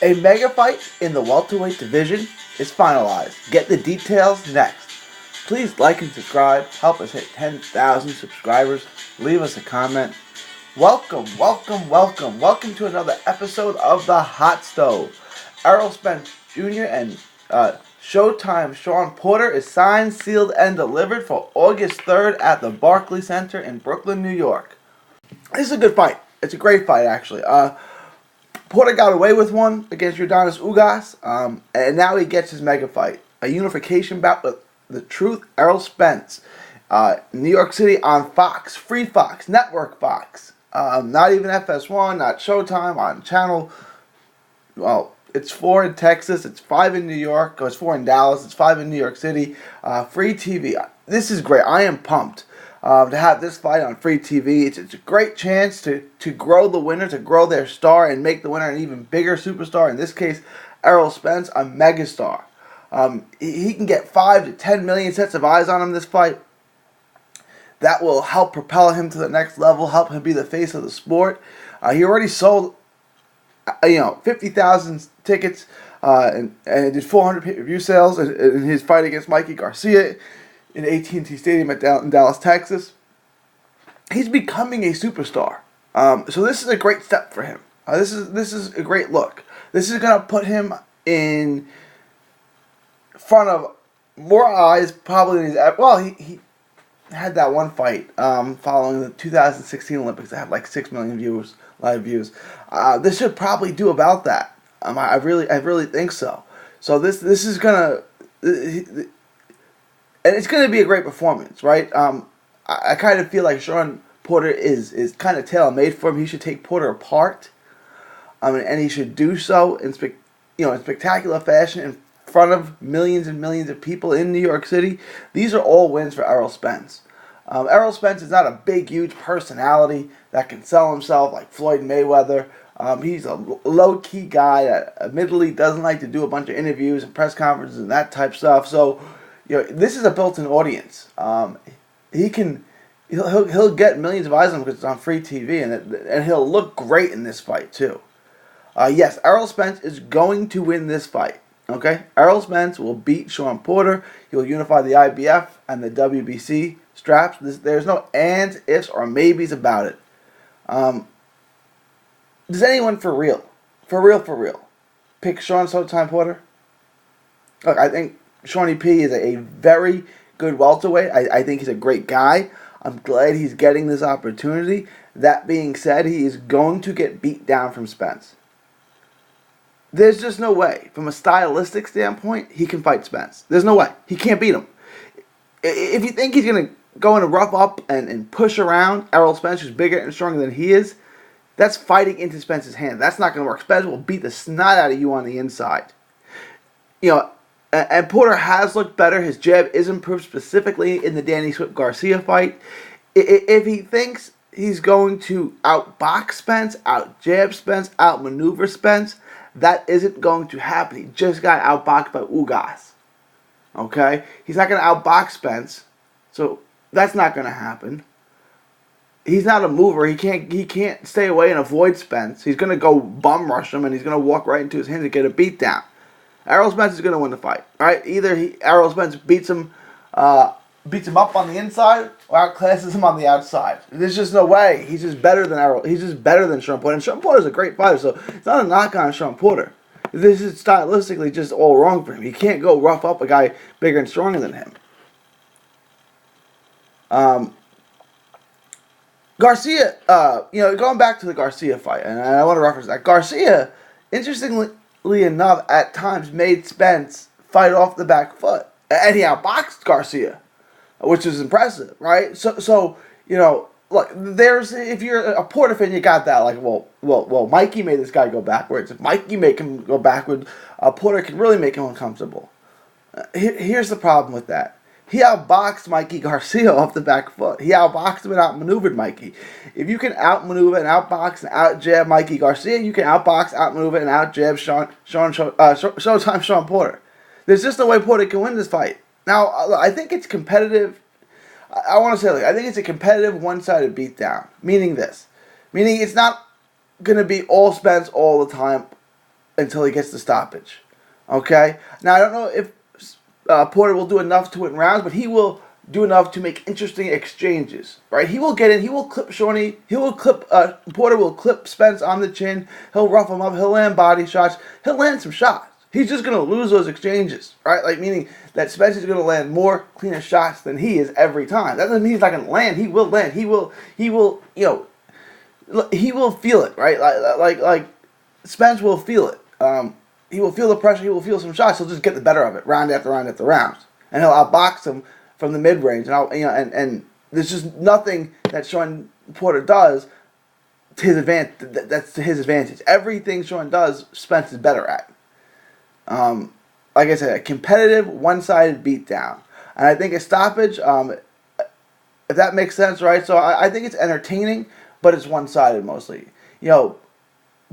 A mega fight in the welterweight division is finalized. Get the details next. Please like and subscribe. Help us hit 10,000 subscribers. Leave us a comment. Welcome, welcome, welcome. Welcome to another episode of The Hot Stove. Errol Spence Jr. and Showtime Shawn Porter is signed, sealed, and delivered for August 3rd at the Barclays Center in Brooklyn, New York. This is a good fight. It's a great fight, actually. Porter got away with one against Yordenis Ugas, and now he gets his mega fight. A unification bout with the Truth, Errol Spence. New York City on Fox, free Fox, network Fox. Not even FS1, not Showtime, on channel. Well, it's 4 in Texas, it's 5 in New York, or it's 4 in Dallas, it's 5 in New York City. Free TV. This is great. I am pumped. To have this fight on free TV. It's a great chance to grow the winner, to grow their star, and make the winner an even bigger superstar. In this case, Errol Spence, a megastar. He can get 5 to 10 million sets of eyes on him this fight. That will help propel him to the next level, help him be the face of the sport. He already sold 50,000 tickets and did 400 pay-per-view sales in his fight against Mikey Garcia in AT&T Stadium in Dallas, Texas. He's becoming a superstar. So this is a great step for him. This is a great look. This is going to put him in front of more eyes probably than he's ever. Well, he had that one fight following the 2016 Olympics that had like 6 million live views. This should probably do about that. I really think so. So this is gonna. And it's going to be a great performance, right? I kind of feel like Shawn Porter is kind of tailor-made for him. He should take Porter apart, and he should do so in spectacular fashion in front of millions and millions of people in New York City. These are all wins for Errol Spence. Errol Spence is not a big, huge personality that can sell himself like Floyd Mayweather. He's a low-key guy that admittedly doesn't like to do a bunch of interviews and press conferences and that type stuff. So, this is a built-in audience. He'll get millions of eyes on him because it's on free TV, and he'll look great in this fight too. Yes, Errol Spence is going to win this fight. Okay, Errol Spence will beat Shawn Porter. He'll unify the IBF and the WBC straps. There's no ands, ifs, or maybes about it. Does anyone for real, pick Shawn Showtime Porter? Look, I think Shawnee P is a very good welterweight. I think he's a great guy. I'm glad he's getting this opportunity. That being said, he is going to get beat down from Spence. There's just no way. From a stylistic standpoint, he can fight Spence. There's no way. He can't beat him. If you think he's going to go in and rough up and push around Errol Spence, who's bigger and stronger than he is, that's fighting into Spence's hand. That's not going to work. Spence will beat the snot out of you on the inside. And Porter has looked better. His jab is improved, specifically in the Danny Swift Garcia fight. If he thinks he's going to outbox Spence, outjab Spence, outmaneuver Spence, that isn't going to happen. He just got outboxed by Ugas. Okay? He's not going to outbox Spence, so that's not going to happen. He's not a mover. He can't stay away and avoid Spence. He's going to go bum rush him, and he's going to walk right into his hands and get a beat down. Errol Spence is going to win the fight, right? Either Errol Spence beats him up on the inside or outclasses him on the outside. There's just no way. He's just better than Errol. He's just better than Shawn Porter. And Shawn Porter's a great fighter, so it's not a knock on Shawn Porter. This is stylistically just all wrong for him. He can't go rough up a guy bigger and stronger than him. Garcia, going back to the Garcia fight, and I want to reference that. Garcia, interestingly enough, at times made Spence fight off the back foot, and he outboxed Garcia, which is impressive, right? So look, if you're a Porter fan, you got that. Like, well, Mikey made this guy go backwards. If Mikey make him go backward, Porter can really make him uncomfortable. Here's the problem with that. He outboxed Mikey Garcia off the back foot. He outboxed him and outmaneuvered Mikey. If you can outmaneuver and outbox and outjab Mikey Garcia, you can outbox, outmaneuver, and outjab Showtime Shawn Porter. There's just no way Porter can win this fight. Now, I think it's competitive. I want to say, I think it's a competitive one-sided beatdown. Meaning it's not going to be all Spence all the time. until he gets the stoppage. Okay? Now, I don't know if Porter will do enough to win rounds, but he will do enough to make interesting exchanges, right? He will get in, he will clip Shawnee, Porter will clip Spence on the chin, he'll rough him up, he'll land body shots, he'll land some shots. He's just going to lose those exchanges, right? Like, meaning that Spence is going to land more cleaner shots than he is every time. That doesn't mean he's not going to land. He will land. He will, he will feel it, right? Like Spence will feel it. He will feel the pressure. He will feel some shots. He'll just get the better of it, round after round after round, and he'll outbox him from the mid range. And there's just nothing that Shawn Porter does to his advantage. That's to his advantage. Everything Shawn does, Spence is better at. Like I said, a competitive, one-sided beatdown, and I think a stoppage. If that makes sense, right? So I think it's entertaining, but it's one-sided mostly.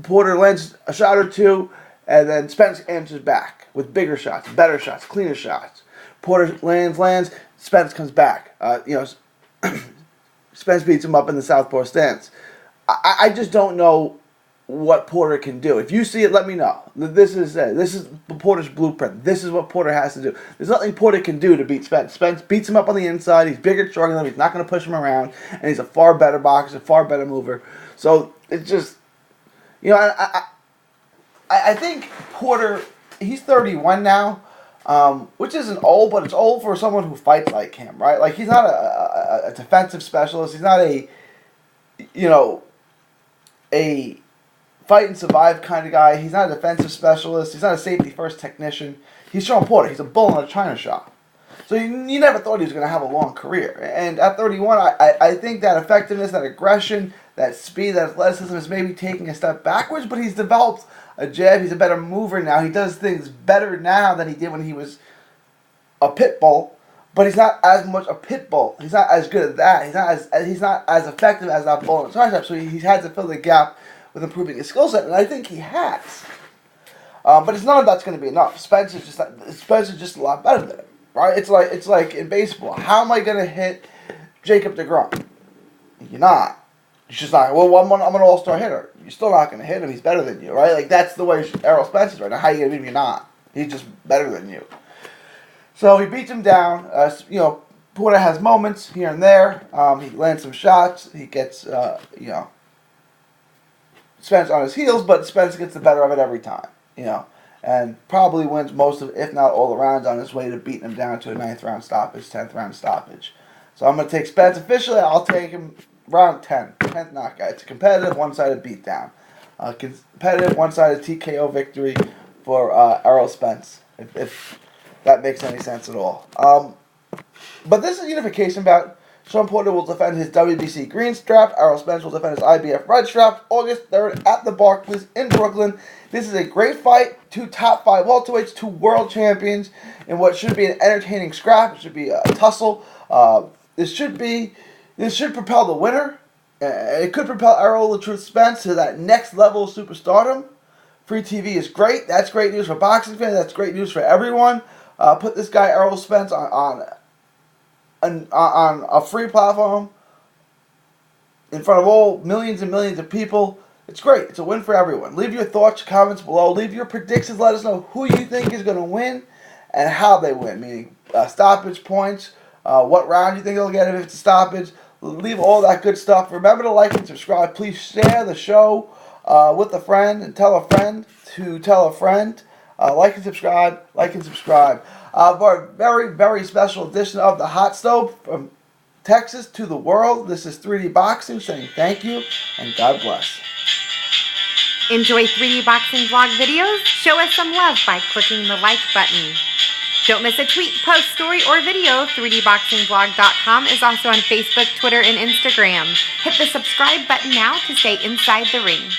Porter lands a shot or two, and then Spence answers back with bigger shots, better shots, cleaner shots. Porter lands, Spence comes back. Spence beats him up in the southpaw stance. I just don't know what Porter can do. If you see it, let me know. This is Porter's blueprint. This is what Porter has to do. There's nothing Porter can do to beat Spence. Spence beats him up on the inside. He's bigger, stronger than him. He's not going to push him around, and he's a far better boxer, far better mover. So it's just, I think Porter, he's 31 now, which isn't old, but it's old for someone who fights like him, right? Like, he's not a defensive specialist. He's not a fight and survive kind of guy. He's not a defensive specialist. He's not a safety first technician. He's Shawn Porter. He's a bull in a china shop. So you never thought he was going to have a long career. And at 31, I think that effectiveness, that aggression, that speed, that athleticism is maybe taking a step backwards, but he's developed a jab. He's a better mover now. He does things better now than he did when he was a pit bull, but he's not as much a pit bull. He's not as good at that. He's not as effective as that bull in a china shop, so he's had to fill the gap with improving his skill set, and I think he has. But it's none of that's going to be enough. Spence is just a lot better than him, right? It's like in baseball. How am I going to hit Jacob deGrom? You're not. You're just not. Well, I'm an all-star hitter. You're still not going to hit him. He's better than you, right? Like, that's the way Errol Spence is right now. How are you going to beat him? You're not. He's just better than you. So he beats him down. Porter has moments here and there. He lands some shots. He gets, Spence on his heels, but Spence gets the better of it every time, and probably wins most of, if not all the rounds, on his way to beating him down to a 9th round stoppage, 10th round stoppage. So I'm going to take Spence officially. I'll take him round 10, 10th knockout. It's a competitive, one-sided beatdown. Competitive, one-sided TKO victory for Errol Spence, if that makes any sense at all. But this is a unification bout. Shawn Porter will defend his WBC green strap. Errol Spence will defend his IBF red strap. August 3rd at the Barclays in Brooklyn. This is a great fight. 2 top 5 welterweights, 2 world champions, in what should be an entertaining scrap. It should be a tussle. This should propel the winner. It could propel Errol the Truth Spence to that next level of superstardom. Free TV is great. That's great news for boxing fans. That's great news for everyone. Put this guy Errol Spence on a free platform in front of all millions and millions of people. It's great. It's a win for everyone. Leave your thoughts, comments below. Leave your predictions. Let us know who you think is going to win and how they win, meaning stoppage points, what round you think they'll get if it's a stoppage. Leave all that good stuff. Remember to like and subscribe. Please share the show with a friend and tell a friend to tell a friend. Like and subscribe. For a very, very special edition of The Hot Stove, from Texas to the world, this is 3D Boxing saying thank you and God bless. Enjoy 3D Boxing vlog videos? Show us some love by clicking the like button. Don't miss a tweet, post, story, or video. 3dboxingvlog.com is also on Facebook, Twitter, and Instagram. Hit the subscribe button now to stay inside the ring.